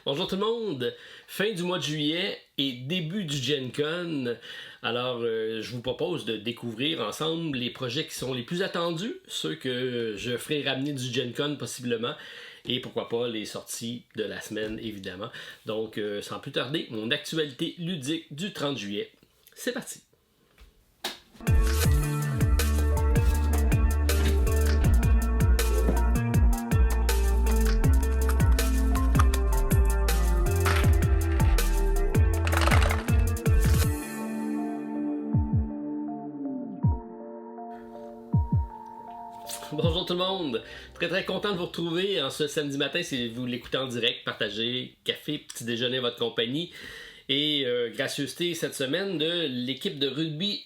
Bonjour tout le monde! Fin du mois de juillet et début du Gen Con. Alors, je vous propose de découvrir ensemble les projets qui sont les plus attendus, ceux que je ferai ramener du Gen Con possiblement, et pourquoi pas les sorties de la semaine évidemment. Donc, sans plus tarder, mon actualité ludique du 30 juillet. C'est parti! Bonjour tout le monde, très content de vous retrouver en ce samedi matin si vous l'écoutez en direct, partagez café, petit déjeuner à votre compagnie et gracieuseté cette semaine de l'équipe de rugby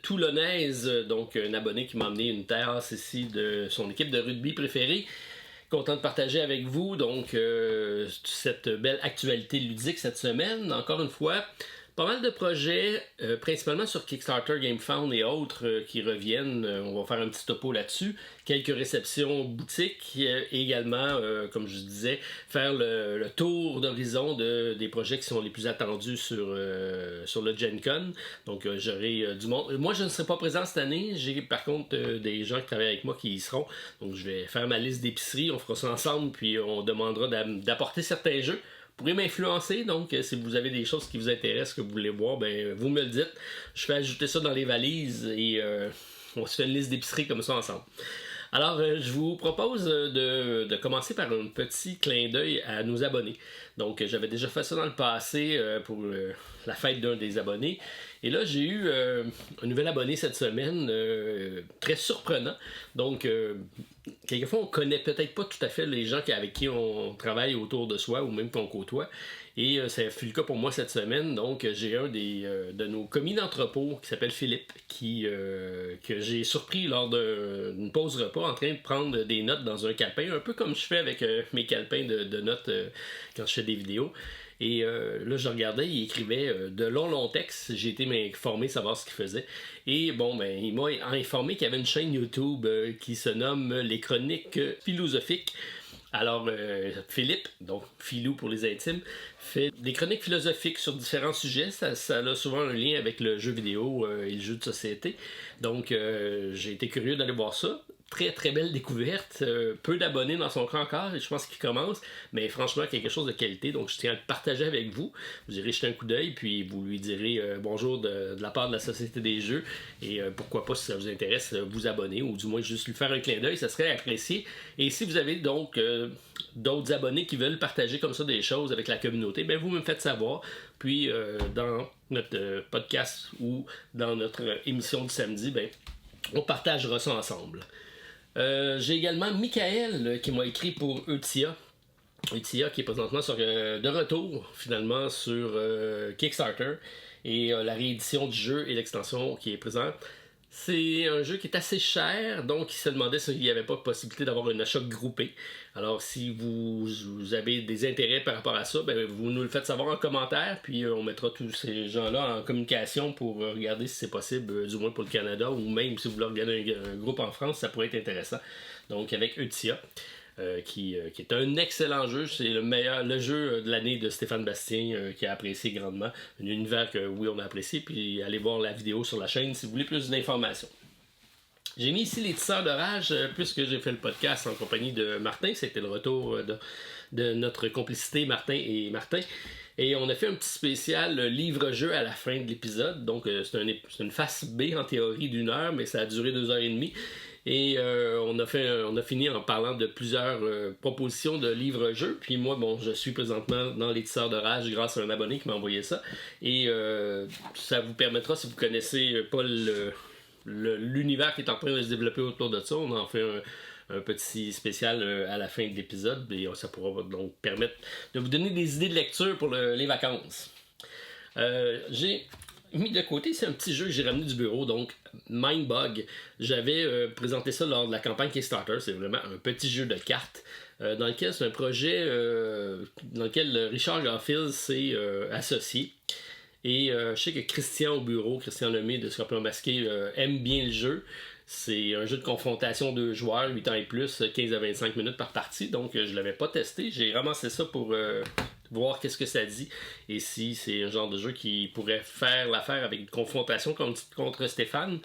toulonnaise, donc un abonné qui m'a amené une tasse ici de son équipe de rugby préférée. Content de partager avec vous donc cette belle actualité ludique cette semaine, encore une fois. Pas mal de projets, principalement sur Kickstarter, GameFound et autres qui reviennent. On va faire un petit topo là-dessus. Quelques réceptions boutiques et également, comme je disais, faire le tour d'horizon des projets qui sont les plus attendus sur le Gen Con. Donc, j'aurai du monde. Moi, je ne serai pas présent cette année. J'ai par contre des gens qui travaillent avec moi qui y seront. Donc, je vais faire ma liste d'épicerie. On fera ça ensemble, puis on demandera d'apporter certains jeux. Vous pourrez m'influencer, donc si vous avez des choses qui vous intéressent, que vous voulez voir, ben vous me le dites. Je fais ajouter ça dans les valises et on se fait une liste d'épicerie comme ça ensemble. Alors, je vous propose de commencer par un petit clin d'œil à nos abonnés. Donc, j'avais déjà fait ça dans le passé pour la fête d'un des abonnés. Et là, j'ai eu un nouvel abonné cette semaine, très surprenant. Donc, quelquefois, on connaît peut-être pas tout à fait les gens avec qui on travaille autour de soi ou même qu'on côtoie. Et ça fut le cas pour moi cette semaine. Donc, j'ai un de nos commis d'entrepôt qui s'appelle Philippe, que j'ai surpris lors d'une pause repas en train de prendre des notes dans un calepin, un peu comme je fais avec mes calepins de notes quand je fais des vidéos. Et là, je regardais, il écrivait de longs textes. J'ai été m'informer, savoir ce qu'il faisait. Et bon, ben, il m'a informé qu'il y avait une chaîne YouTube qui se nomme Les Chroniques Philosophiques. Alors, Philippe, donc Philou pour les intimes, fait des chroniques philosophiques sur différents sujets. Ça a souvent un lien avec le jeu vidéo et le jeu de société. Donc, j'ai été curieux d'aller voir ça. Très belle découverte, peu d'abonnés dans son cas encore, je pense qu'il commence, mais franchement quelque chose de qualité, donc je tiens à le partager avec vous. Vous irez jeter un coup d'œil, puis vous lui direz bonjour de la part de la Société des Jeux, et pourquoi pas, si ça vous intéresse, vous abonner, ou du moins juste lui faire un clin d'œil, ça serait apprécié. Et si vous avez donc d'autres abonnés qui veulent partager comme ça des choses avec la communauté, ben vous me faites savoir, puis dans notre podcast ou dans notre émission du samedi, ben on partagera ça ensemble. J'ai également Michael qui m'a écrit pour Eutia. Eutia qui est présentement de retour finalement sur Kickstarter et la réédition du jeu et l'extension qui est présente. C'est un jeu qui est assez cher, donc il se demandait s'il n'y avait pas possibilité d'avoir un achat groupé. Alors si vous avez des intérêts par rapport à ça, ben, vous nous le faites savoir en commentaire, puis on mettra tous ces gens-là en communication pour regarder si c'est possible, du moins pour le Canada, ou même si vous voulez regarder un groupe en France, ça pourrait être intéressant. Donc avec Eutia. Qui est un excellent jeu. C'est le jeu de l'année de Stéphane Bastien qui a apprécié grandement. Un univers que oui on a apprécié. Puis allez voir la vidéo sur la chaîne si vous voulez plus d'informations. J'ai mis ici les tisseurs d'orage puisque j'ai fait le podcast en compagnie de Martin. C'était le retour de notre complicité Martin et Martin. Et on a fait un petit spécial livre-jeu à la fin de l'épisode. Donc c'est une face B en théorie d'1 heure, mais ça a duré 2h30. Et on a fini en parlant de plusieurs propositions de livres-jeux. Puis moi, bon, je suis présentement dans les tisseurs de rage grâce à un abonné qui m'a envoyé ça. Et ça vous permettra, si vous connaissez pas l'univers qui est en train de se développer autour de ça, on en fait un petit spécial à la fin de l'épisode. Et ça pourra donc permettre de vous donner des idées de lecture pour les vacances. J'ai mis de côté, c'est un petit jeu que j'ai ramené du bureau, donc Mindbug. J'avais présenté ça lors de la campagne Kickstarter. C'est vraiment un petit jeu de cartes dans lequel c'est un projet dans lequel Richard Garfield s'est associé. Et je sais que Christian Lemay de Scorpion Masqué aime bien le jeu. C'est un jeu de confrontation 2 joueurs, 8 ans et plus, 15 à 25 minutes par partie. Donc je l'avais pas testé. J'ai ramassé ça pour voir qu'est-ce que ça dit et si c'est un genre de jeu qui pourrait faire l'affaire avec une confrontation contre Stéphane.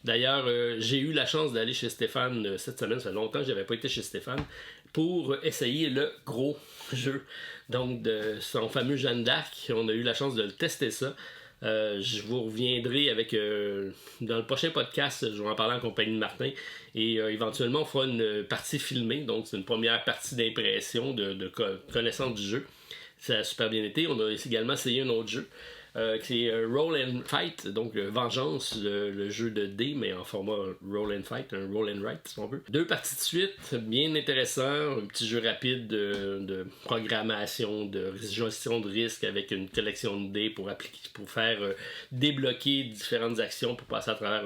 D'ailleurs, j'ai eu la chance d'aller chez Stéphane cette semaine, ça fait longtemps que je n'avais pas été chez Stéphane, pour essayer le gros jeu, donc de son fameux Jeanne d'Arc. On a eu la chance de le tester ça. Je vous reviendrai avec dans le prochain podcast, je vais en parler en compagnie de Martin et éventuellement on fera une partie filmée, donc c'est une première partie d'impression de connaissance du jeu. Ça a super bien été. On a également essayé un autre jeu qui est Roll and Fight, donc Vengeance, le jeu de dés, mais en format Roll and Fight, un Roll and Write si on veut. 2 parties de suite, bien intéressant, un petit jeu rapide de programmation, de gestion de risque avec une collection de dés pour faire débloquer différentes actions pour passer à travers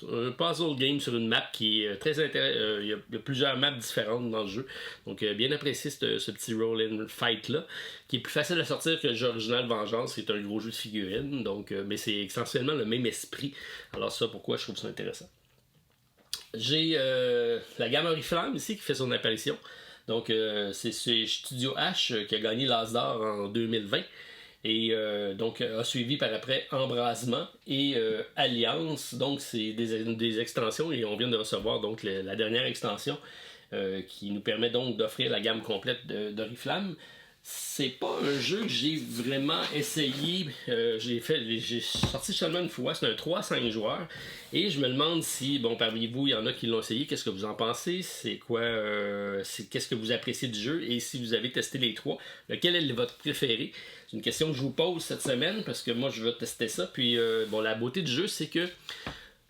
un puzzle game sur une map qui est très intéressant. Il y a plusieurs maps différentes dans le jeu. Donc, bien apprécié ce petit roll and fight là, qui est plus facile à sortir que le jeu original Vengeance, qui est un gros jeu de figurines. Donc, mais c'est essentiellement le même esprit. Alors, ça, pourquoi je trouve ça intéressant. J'ai la gamme Oriflamme ici qui fait son apparition. Donc, c'est Studio H qui a gagné l'As d'or en 2020. Et donc a suivi par après Embrasement et Alliance, donc c'est des extensions et on vient de recevoir donc la dernière extension qui nous permet donc d'offrir la gamme complète d'Oriflamme. C'est pas un jeu que j'ai vraiment essayé, j'ai sorti seulement une fois, c'est un 3-5 joueurs et je me demande si, bon, parmi vous il y en a qui l'ont essayé, qu'est-ce que vous en pensez, c'est quoi, qu'est-ce que vous appréciez du jeu et si vous avez testé les 3, lequel est votre préféré? C'est une question que je vous pose cette semaine parce que moi je veux tester ça. Puis bon, la beauté du jeu, c'est que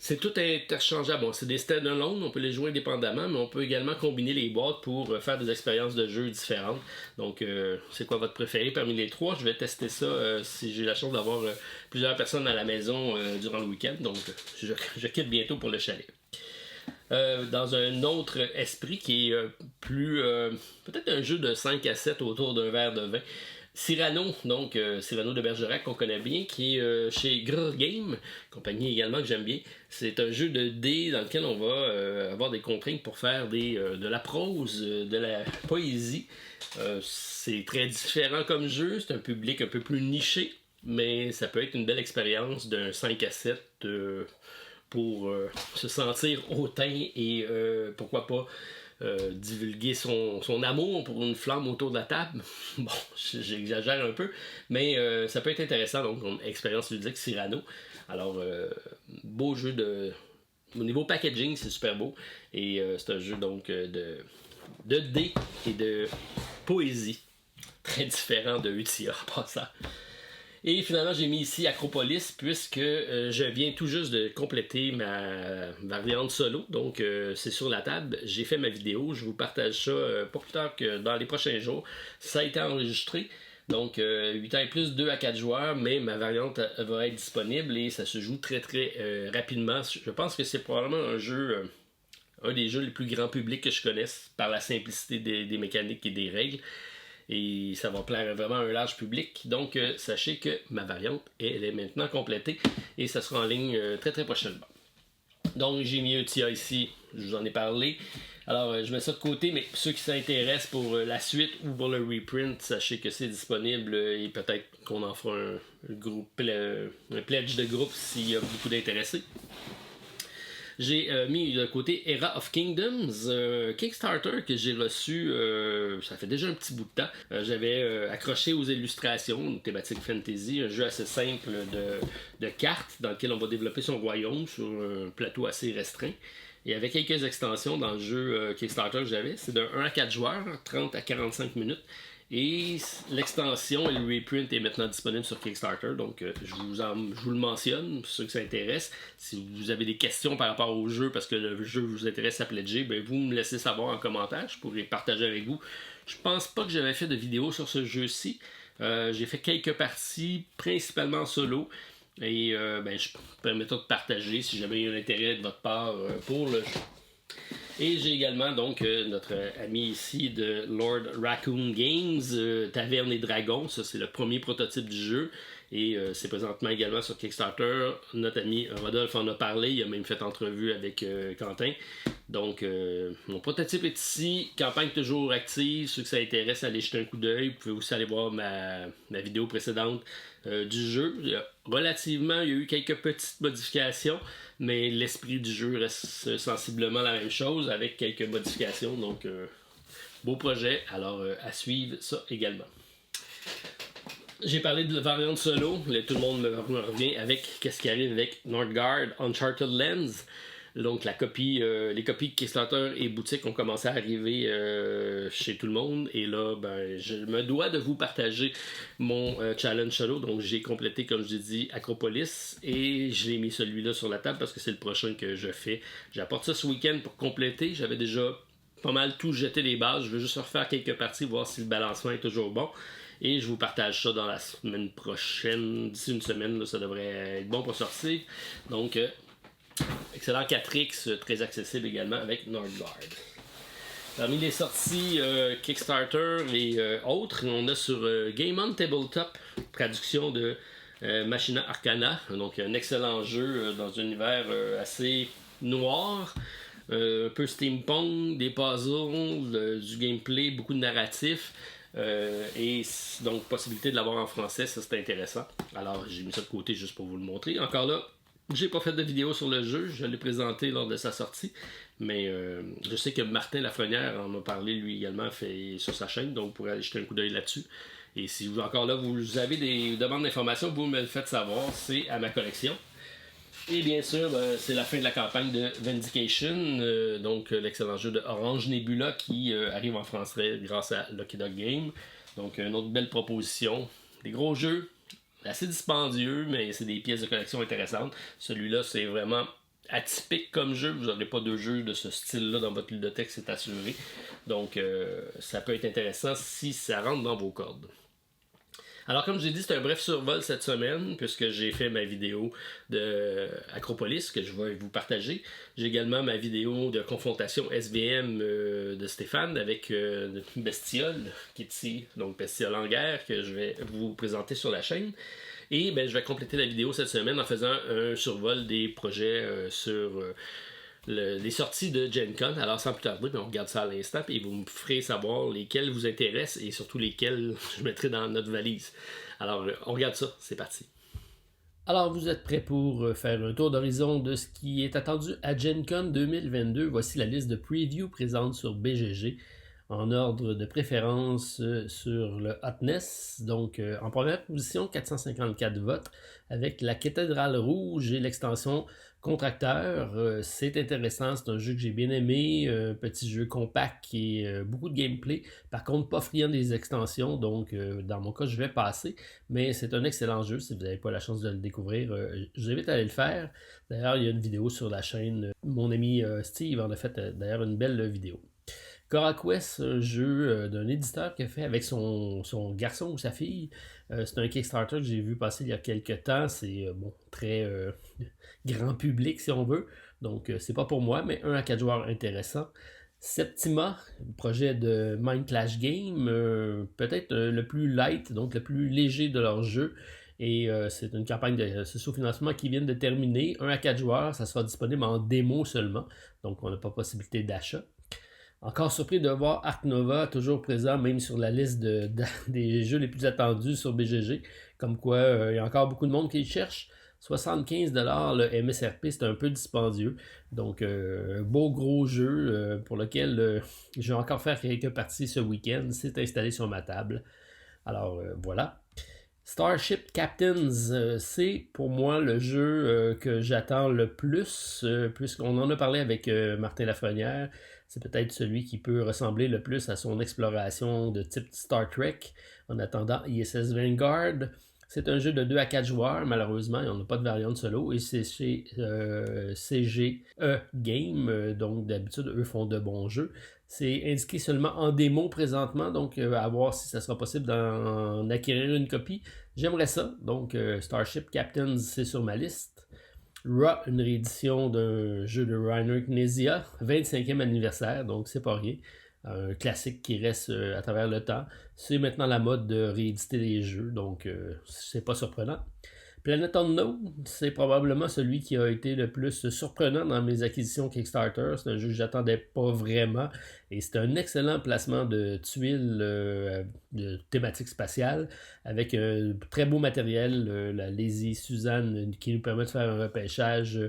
c'est tout interchangeable. Bon, c'est des stand-alone, on peut les jouer indépendamment, mais on peut également combiner les boîtes pour faire des expériences de jeu différentes. Donc, c'est quoi votre préféré parmi les 3? Je vais tester ça si j'ai la chance d'avoir plusieurs personnes à la maison durant le week-end. Donc, je quitte bientôt pour le chalet. Dans un autre esprit qui est peut-être un jeu de 5 à 7 autour d'un verre de vin. Cyrano, donc Cyrano de Bergerac qu'on connaît bien, qui est chez Grrr Game, compagnie également que j'aime bien. C'est un jeu de dés dans lequel on va avoir des contraintes pour faire de la prose, de la poésie. C'est très différent comme jeu, c'est un public un peu plus niché, mais ça peut être une belle expérience d'un 5 à 7 pour se sentir hautain et pourquoi pas divulguer son amour pour une flamme autour de la table. Bon, j'exagère un peu, mais ça peut être intéressant, donc une expérience ludique Cyrano. Alors, beau jeu au niveau packaging, c'est super beau, et c'est un jeu donc de dés et de poésie, très différent de Utia en passant. Et finalement, j'ai mis ici Acropolis puisque je viens tout juste de compléter ma variante solo. Donc, c'est sur la table. J'ai fait ma vidéo. Je vous partage ça pas plus tard que dans les prochains jours. Ça a été enregistré. Donc, 8 ans et plus, 2 à 4 joueurs. Mais ma variante va être disponible et ça se joue très très rapidement. Je pense que c'est probablement un des jeux les plus grand public que je connaisse par la simplicité des mécaniques et des règles. Et ça va plaire vraiment à un large public. Donc, sachez que ma variante, elle est maintenant complétée et ça sera en ligne très très prochainement. Donc, j'ai mis Utia ici, je vous en ai parlé. Alors, je mets ça de côté, mais ceux qui s'intéressent pour la suite ou pour le reprint, sachez que c'est disponible et peut-être qu'on en fera un pledge de groupe s'il y a beaucoup d'intéressés. J'ai mis de côté Era of Kingdoms, Kickstarter que j'ai reçu, ça fait déjà un petit bout de temps. J'avais accroché aux illustrations, une thématique fantasy, un jeu assez simple de cartes dans lequel on va développer son royaume sur un plateau assez restreint. Et avec quelques extensions dans le jeu Kickstarter que j'avais, c'est de 1 à 4 joueurs, 30 à 45 minutes. Et l'extension et le reprint est maintenant disponible sur Kickstarter, donc je vous le mentionne pour ceux que ça intéresse. Si vous avez des questions par rapport au jeu, parce que le jeu vous intéresse à pledger, ben vous me laissez savoir en commentaire, je pourrais partager avec vous. Je pense pas que j'avais fait de vidéo sur ce jeu-ci. J'ai fait quelques parties, principalement en solo. Et je permets de partager si jamais il y a un intérêt de votre part pour le jeu. Et j'ai également donc notre ami ici de Lord Raccoon Games, Taverne et Dragons. Ça, c'est le premier prototype du jeu. Et c'est présentement également sur Kickstarter. Notre ami Rodolphe en a parlé. Il a même fait entrevue avec Quentin. Donc, mon prototype est ici. Campagne toujours active. Ceux que ça intéresse, allez jeter un coup d'œil. Vous pouvez aussi aller voir ma vidéo précédente du jeu. Il y a eu quelques petites modifications, mais l'esprit du jeu reste sensiblement la même chose avec quelques modifications. Donc, beau projet. Alors, à suivre ça également. J'ai parlé de la variante solo. Là, tout le monde me revient avec qu'est-ce qui arrive avec Northgard Uncharted Lens. Donc les copies de Kickstarter et boutique ont commencé à arriver chez tout le monde. Et là, je me dois de vous partager mon challenge solo. Donc j'ai complété, comme je l'ai dit, Acropolis. Et j'ai mis celui-là sur la table parce que c'est le prochain que je fais. J'apporte ça ce week-end pour compléter. J'avais déjà pas mal tout jeté les bases. Je veux juste refaire quelques parties, voir si le balancement est toujours bon. Et je vous partage ça dans la semaine prochaine. D'ici une semaine, là, ça devrait être bon pour sortir. Donc, excellent 4X, très accessible également avec Northgard. Parmi les sorties Kickstarter et autres, on a sur Game on Tabletop, traduction de Machina Arcana. Donc, un excellent jeu dans un univers assez noir. Un peu steampunk, des puzzles, du gameplay, beaucoup de narratifs. Et donc possibilité de l'avoir en français, ça c'est intéressant. Alors j'ai mis ça de côté juste pour vous le montrer. Encore là, j'ai pas fait de vidéo sur le jeu, je l'ai présenté lors de sa sortie, mais je sais que Martin Lafrenière en a parlé lui également fait sur sa chaîne, donc vous pourrez aller jeter un coup d'œil là-dessus. Et si vous encore là vous avez des demandes d'informations, vous me le faites savoir, c'est à ma collection. Et bien sûr, c'est la fin de la campagne de Vindication, donc l'excellent jeu de Orange Nebula qui arrive en français grâce à Lucky Dog Game. Donc une autre belle proposition. Des gros jeux, assez dispendieux, mais c'est des pièces de collection intéressantes. Celui-là, c'est vraiment atypique comme jeu. Vous n'aurez pas de jeu de ce style-là dans votre ludothèque, c'est assuré. Donc ça peut être intéressant si ça rentre dans vos cordes. Alors, comme j'ai dit, c'est un bref survol cette semaine, puisque j'ai fait ma vidéo de Acropolis, que je vais vous partager. J'ai également ma vidéo de confrontation SVM de Stéphane avec Bestiole, qui est ici, donc Bestiole en guerre, que je vais vous présenter sur la chaîne. Et je vais compléter la vidéo cette semaine en faisant un survol des projets sur les sorties de Gen Con. Alors sans plus tarder, on regarde ça à l'instant et vous me ferez savoir lesquels vous intéressent et surtout lesquels je mettrai dans notre valise. Alors on regarde ça, c'est parti. Alors vous êtes prêts pour faire un tour d'horizon de ce qui est attendu à Gen Con 2022. Voici la liste de previews présente sur BGG en ordre de préférence sur le Hotness. Donc en première position, 454 votes avec la Cathédrale Rouge et l'extension Contracteur. C'est intéressant, c'est un jeu que j'ai bien aimé, un petit jeu compact et beaucoup de gameplay. Par contre, pas friand des extensions, donc dans mon cas, je vais passer. Mais c'est un excellent jeu, si vous n'avez pas la chance de le découvrir, je vous invite à aller le faire. D'ailleurs, il y a une vidéo sur la chaîne. Mon ami Steve en a fait d'ailleurs une belle vidéo. CoraQuest, un jeu d'un éditeur qui a fait avec son garçon ou sa fille. C'est un Kickstarter que j'ai vu passer il y a quelques temps. C'est très grand public si on veut. Donc c'est pas pour moi, mais 1 à 4 joueurs intéressant. Septima, projet de Mind Clash Game, peut-être le plus light, donc le plus léger de leur jeu. Et c'est une campagne de sous-financement qui vient de terminer. 1 à 4 joueurs, ça sera disponible en démo seulement. Donc on n'a pas possibilité d'achat. Encore surpris de voir Ark Nova toujours présent, même sur la liste des jeux les plus attendus sur BGG. Comme quoi, il y a encore beaucoup de monde qui le cherche. 75$ le MSRP, c'est un peu dispendieux. Donc, beau gros jeu pour lequel je vais encore faire quelques parties ce week-end. C'est installé sur ma table. Alors, voilà. Starship Captains, c'est pour moi le jeu que j'attends le plus, puisqu'on en a parlé avec Martin Lafrenière. C'est peut-être celui qui peut ressembler le plus à son exploration de type Star Trek en attendant ISS Vanguard. C'est un jeu de 2 à 4 joueurs, malheureusement, on n'a pas de variante solo, et c'est chez CGE Game, donc d'habitude, eux font de bons jeux. C'est indiqué seulement en démo présentement, donc à voir si ça sera possible d'en acquérir une copie. J'aimerais ça, donc Starship Captains, c'est sur ma liste. Ra, une réédition d'un jeu de Reiner Knizia, 25e anniversaire, donc c'est pas rien. Un classique qui reste à travers le temps. C'est maintenant la mode de rééditer les jeux, donc c'est pas surprenant. Planet Unknown, c'est probablement celui qui a été le plus surprenant dans mes acquisitions Kickstarter. C'est un jeu que j'attendais pas vraiment et c'est un excellent placement de tuiles de thématique spatiale avec un très beau matériel, la Lazy Suzanne qui nous permet de faire un repêchage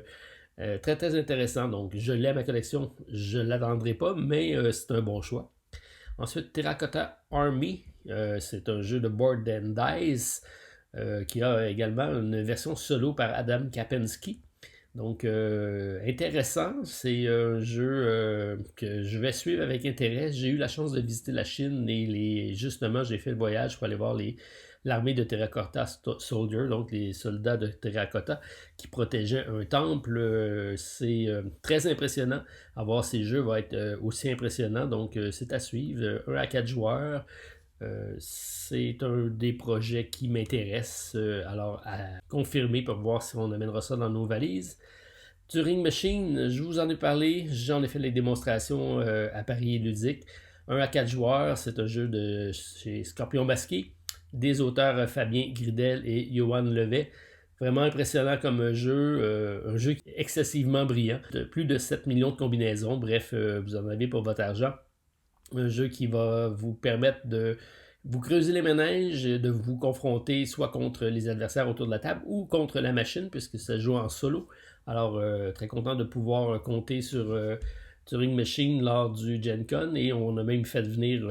très très intéressant. Donc je l'ai à ma collection, je ne l'attendrai pas, mais c'est un bon choix. Ensuite, Terracotta Army, c'est un jeu de board and dice qui a également une version solo par Adam Kapensky. Donc, intéressant, c'est un jeu que je vais suivre avec intérêt. J'ai eu la chance de visiter la Chine et justement, j'ai fait le voyage pour aller voir l'armée de Terracotta Soldier, donc les soldats de Terracotta qui protégeaient un temple. C'est très impressionnant. À voir ces jeux va être aussi impressionnant, donc c'est à suivre. 1 à 4 joueurs. C'est un des projets qui m'intéresse, alors à confirmer pour voir si on amènera ça dans nos valises. Turing Machine, je vous en ai parlé, j'en ai fait les démonstrations à Paris Ludique. 1 à 4 joueurs, c'est un jeu de chez Scorpion Basquet, des auteurs Fabien Gridel et Johan Levet. Vraiment impressionnant comme jeu, un jeu excessivement brillant, de plus de 7 millions de combinaisons, bref, vous en avez pour votre argent. Un jeu qui va vous permettre de vous creuser les méninges, de vous confronter soit contre les adversaires autour de la table ou contre la machine, puisque ça se joue en solo. Alors, très content de pouvoir compter sur Turing Machine lors du Gen Con et on a même fait venir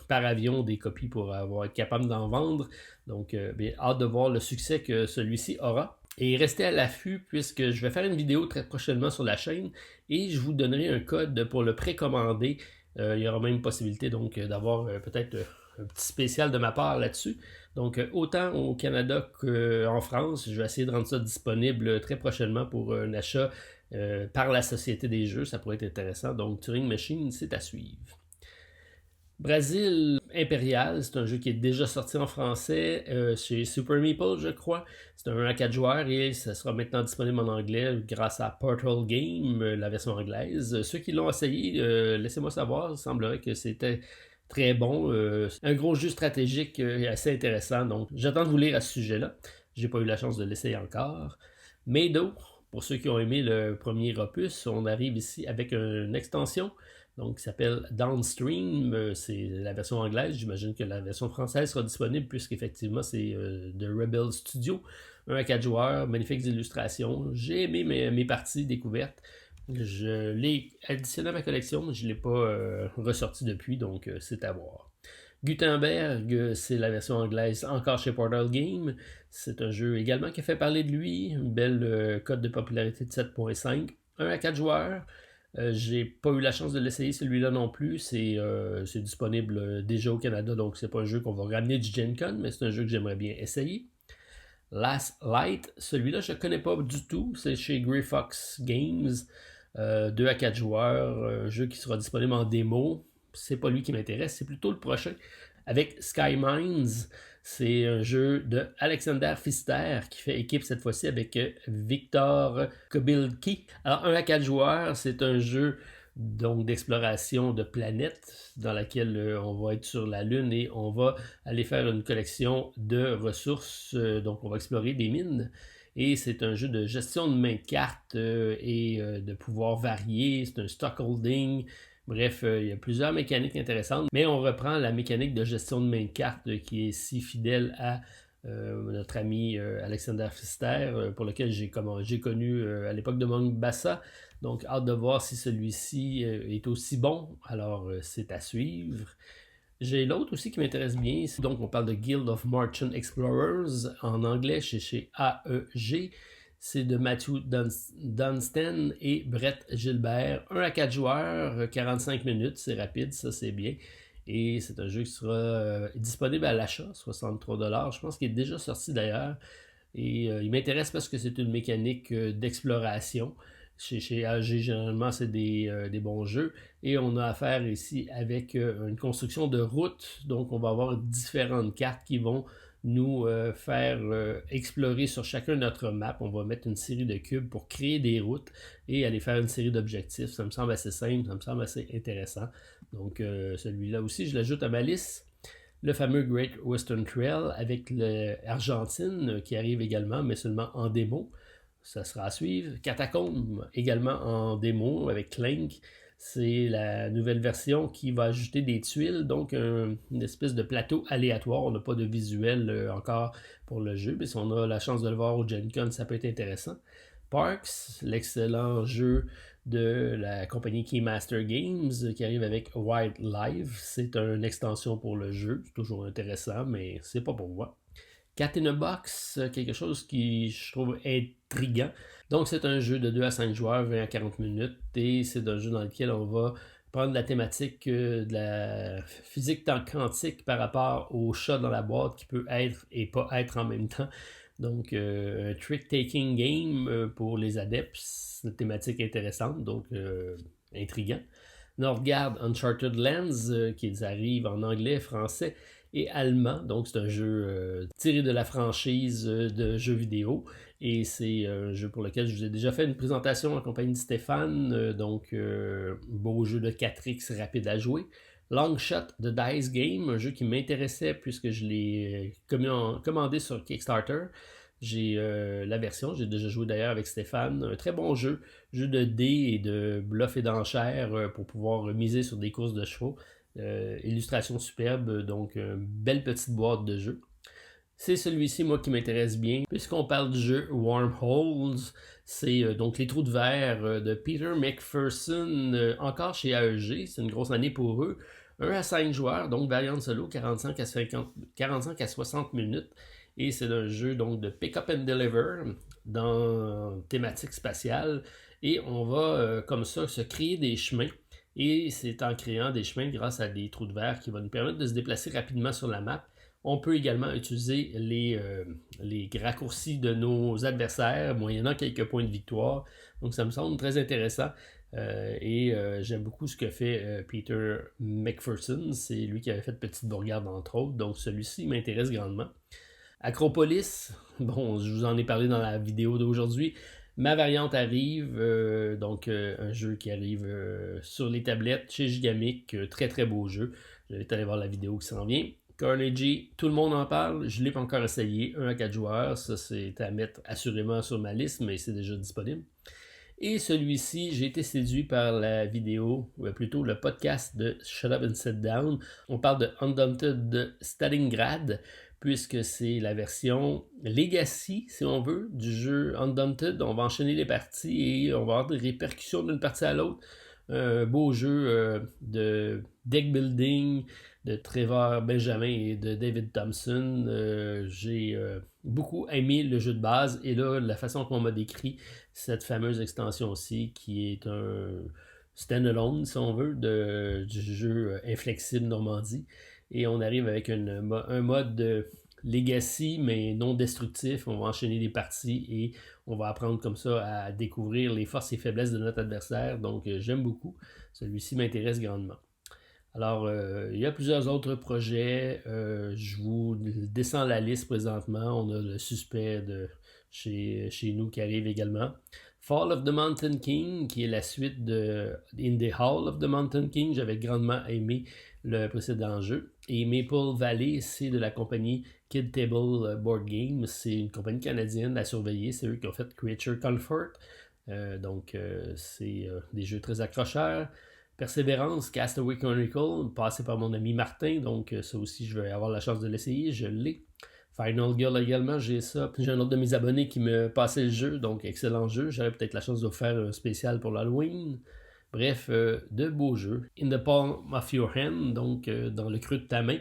par avion des copies pour être capable d'en vendre. Donc, bien, hâte de voir le succès que celui-ci aura. Et restez à l'affût puisque je vais faire une vidéo très prochainement sur la chaîne et je vous donnerai un code pour le précommander. Il y aura même possibilité donc d'avoir peut-être un petit spécial de ma part là-dessus. Donc autant au Canada qu'en France, je vais essayer de rendre ça disponible très prochainement pour un achat par la Société des Jeux. Ça pourrait être intéressant. Donc Turing Machine, c'est à suivre. Brésil Impérial, c'est un jeu qui est déjà sorti en français chez Super Meeple, je crois. C'est un 1 à 4 joueurs et ça sera maintenant disponible en anglais grâce à Portal Game, la version anglaise. Ceux qui l'ont essayé, laissez-moi savoir. Il semblerait que c'était très bon. Un gros jeu stratégique assez intéressant. Donc, j'attends de vous lire à ce sujet-là. J'ai pas eu la chance de l'essayer encore. Mado, pour ceux qui ont aimé le premier opus, on arrive ici avec une extension donc qui s'appelle Downstream. C'est la version anglaise. J'imagine que la version française sera disponible puisqu'effectivement c'est de Rebel Studio. 1 à 4 joueurs, magnifiques illustrations. J'ai aimé mes parties découvertes. Je l'ai additionné à ma collection, mais je ne l'ai pas ressorti depuis, donc c'est à voir. Gutenberg, c'est la version anglaise encore chez Portal Game. C'est un jeu également qui a fait parler de lui. Une belle cote de popularité de 7.5. 1 à 4 joueurs. J'ai pas eu la chance de l'essayer celui-là non plus. C'est disponible déjà au Canada, donc c'est pas un jeu qu'on va ramener du Gen Con, mais c'est un jeu que j'aimerais bien essayer. Last Light, celui-là je ne connais pas du tout. C'est chez Grey Fox Games. 2 à 4 joueurs, un jeu qui sera disponible en démo. C'est pas lui qui m'intéresse, c'est plutôt le prochain. Avec Sky Mines, c'est un jeu de Alexander Pfister qui fait équipe cette fois-ci avec Victor Kobilki. Alors 1 à 4 joueurs, c'est un jeu donc d'exploration de planètes dans laquelle on va être sur la Lune et on va aller faire une collection de ressources. Donc on va explorer des mines. Et c'est un jeu de gestion de main de cartes et de pouvoir varier. C'est un stockholding. Bref, il y a plusieurs mécaniques intéressantes, mais on reprend la mécanique de gestion de main de cartes qui est si fidèle à notre ami Alexander Pfister, pour lequel j'ai connu à l'époque de Mombasa. Donc, hâte de voir si celui-ci est aussi bon. Alors, c'est à suivre. J'ai l'autre aussi qui m'intéresse bien. Donc, on parle de Guild of Merchant Explorers en anglais chez AEG. C'est de Matthew Dunstan et Brett Gilbert. 1 à 4 joueurs, 45 minutes, c'est rapide, ça c'est bien. Et c'est un jeu qui sera disponible à l'achat, 63$. Je pense qu'il est déjà sorti d'ailleurs. Et il m'intéresse parce que c'est une mécanique d'exploration. Chez AG, généralement, c'est des bons jeux. Et on a affaire ici avec une construction de route. Donc, on va avoir différentes cartes qui vont nous faire explorer sur chacun notre map. On va mettre une série de cubes pour créer des routes et aller faire une série d'objectifs. Ça me semble assez simple, ça me semble assez intéressant. Donc celui-là aussi, je l'ajoute à ma liste. Le fameux Great Western Trail avec l'Argentine qui arrive également, mais seulement en démo. Ça sera à suivre. Catacombe également en démo avec Clank. C'est la nouvelle version qui va ajouter des tuiles, donc une espèce de plateau aléatoire. On n'a pas de visuel encore pour le jeu, mais si on a la chance de le voir au Gen Con, ça peut être intéressant. Parks, l'excellent jeu de la compagnie Keymaster Games qui arrive avec Wildlife. C'est une extension pour le jeu, c'est toujours intéressant, mais c'est pas pour moi. Cat in a Box, quelque chose qui je trouve intriguant. Donc c'est un jeu de 2 à 5 joueurs, 20 à 40 minutes, et c'est un jeu dans lequel on va prendre la thématique de la physique quantique par rapport au chat dans la boîte qui peut être et pas être en même temps. Donc un trick-taking game pour les adeptes, c'est une thématique intéressante, donc intriguant. Northgard Uncharted Lands qui arrive en anglais, français et allemand. Donc c'est un jeu tiré de la franchise de jeux vidéo. Et c'est un jeu pour lequel je vous ai déjà fait une présentation en compagnie de Stéphane. Donc beau jeu de 4X rapide à jouer. Longshot de Dice Game, un jeu qui m'intéressait puisque je l'ai commandé sur Kickstarter. J'ai la version, j'ai déjà joué d'ailleurs avec Stéphane. Un très bon jeu de dés et de bluff et d'enchères pour pouvoir miser sur des courses de chevaux. Illustration superbe, donc belle petite boîte de jeu. C'est celui-ci, moi, qui m'intéresse bien. Puisqu'on parle du jeu Wormholes, c'est donc les trous de verre de Peter McPherson, encore chez AEG. C'est une grosse année pour eux. 1 à 5 joueurs, donc variante solo, 45 à 60 minutes. Et c'est un jeu donc de pick up and deliver dans thématique spatiale. Et on va comme ça se créer des chemins. Et c'est en créant des chemins grâce à des trous de verre qui vont nous permettre de se déplacer rapidement sur la map. On peut également utiliser les raccourcis de nos adversaires, moyennant quelques points de victoire. Donc ça me semble très intéressant. J'aime beaucoup ce que fait Peter McPherson. C'est lui qui avait fait Petite Bourgade entre autres. Donc celui-ci m'intéresse grandement. Acropolis, bon, je vous en ai parlé dans la vidéo d'aujourd'hui. Ma variante arrive, un jeu qui arrive sur les tablettes chez Gigamic, très très beau jeu. Je vais aller voir la vidéo qui s'en vient. Carnegie, tout le monde en parle, je ne l'ai pas encore essayé, 1 à 4 joueurs, ça c'est à mettre assurément sur ma liste, mais c'est déjà disponible. Et celui-ci, j'ai été séduit par la vidéo, ou plutôt le podcast de Shut Up and Sit Down. On parle de Undaunted de Stalingrad, puisque c'est la version Legacy, si on veut, du jeu Undaunted. On va enchaîner les parties et on va avoir des répercussions d'une partie à l'autre. Un beau jeu de deck building de Trevor Benjamin et de David Thompson. J'ai beaucoup aimé le jeu de base et là, la façon qu'on m'a décrit cette fameuse extension aussi, qui est un stand-alone, si on veut, du jeu Inflexible Normandie. Et on arrive avec un mode de Legacy, mais non destructif. On va enchaîner les parties et on va apprendre comme ça à découvrir les forces et faiblesses de notre adversaire. Donc j'aime beaucoup. Celui-ci m'intéresse grandement. Alors, il y a plusieurs autres projets. Je vous descends la liste présentement. On a le suspect de chez nous qui arrive également. Fall of the Mountain King, qui est la suite de In the Hall of the Mountain King. J'avais grandement aimé le précédent jeu. Et Maple Valley, c'est de la compagnie Kid Table Board Game. C'est une compagnie canadienne à surveiller. C'est eux qui ont fait Creature Comfort. C'est des jeux très accrocheurs. Persévérance, Castaway Chronicle, passé par mon ami Martin, donc ça aussi je vais avoir la chance de l'essayer, je l'ai. Final Girl également, j'ai ça. J'ai un autre de mes abonnés qui me passait le jeu, donc excellent jeu. J'aurais peut-être la chance de vous faire un spécial pour l'Halloween. Bref, de beaux jeux. In the Palm of Your Hand, donc dans le creux de ta main,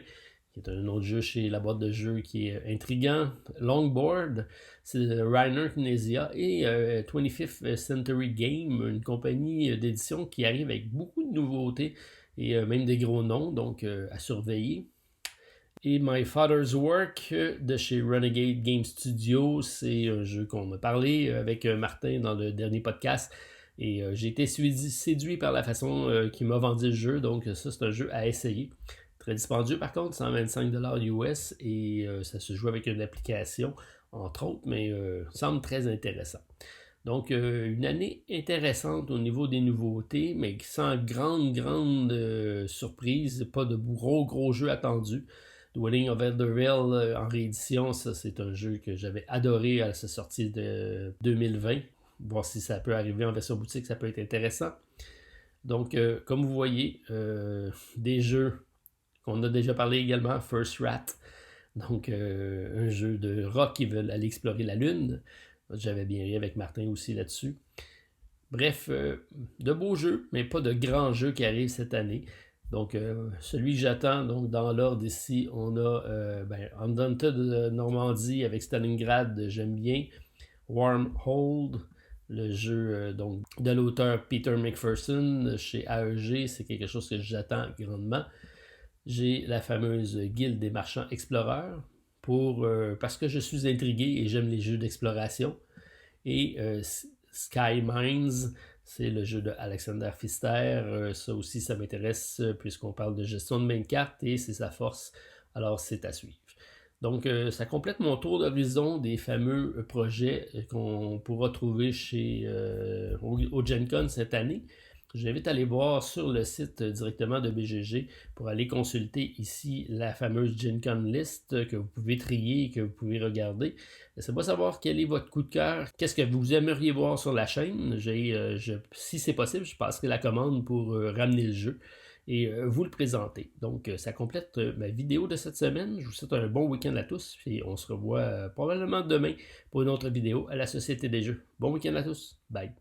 qui est un autre jeu chez la boîte de jeux qui est intriguant. Longboard, c'est Reiner Knezia et 25th Century Game, une compagnie d'édition qui arrive avec beaucoup de nouveautés et même des gros noms, donc à surveiller. Et My Father's Work de chez Renegade Game Studio, c'est un jeu qu'on a parlé avec Martin dans le dernier podcast. Et j'ai été séduit par la façon qu'il m'a vendu le jeu, donc ça c'est un jeu à essayer. Très dispendieux par contre, 125$ US et ça se joue avec une application, entre autres, mais semble très intéressant. Donc, une année intéressante au niveau des nouveautés, mais sans grande surprise, pas de gros jeux attendus. Dwelling of Elderville en réédition, ça c'est un jeu que j'avais adoré à sa sortie de 2020. Voir si ça peut arriver en version boutique, ça peut être intéressant. Donc, comme vous voyez, des jeux qu'on a déjà parlé également, First Rat, donc un jeu de rock qui veulent aller explorer la Lune. J'avais bien ri avec Martin aussi là-dessus. Bref, de beaux jeux, mais pas de grands jeux qui arrivent cette année. Donc, celui que j'attends, donc dans l'ordre ici, on a Undaunted Normandie avec Stalingrad, j'aime bien. Wormhold, le jeu donc, de l'auteur Peter McPherson chez AEG, c'est quelque chose que j'attends grandement. J'ai la fameuse Guilde des marchands exploreurs parce que je suis intrigué et j'aime les jeux d'exploration. Et Sky Mines, c'est le jeu de Alexander Pfister. Ça aussi, ça m'intéresse puisqu'on parle de gestion de main de carte et c'est sa force. Alors, c'est à suivre. Donc, ça complète mon tour d'horizon des fameux projets qu'on pourra trouver au Gen Con cette année. Je vous invite à aller voir sur le site directement de BGG pour aller consulter ici la fameuse Gen Con List que vous pouvez trier et que vous pouvez regarder. Laissez-moi savoir quel est votre coup de cœur. Qu'est-ce que vous aimeriez voir sur la chaîne? Si c'est possible, je passerai la commande pour ramener le jeu et vous le présenter. Donc, ça complète ma vidéo de cette semaine. Je vous souhaite un bon week-end à tous et on se revoit probablement demain pour une autre vidéo à la Société des Jeux. Bon week-end à tous. Bye.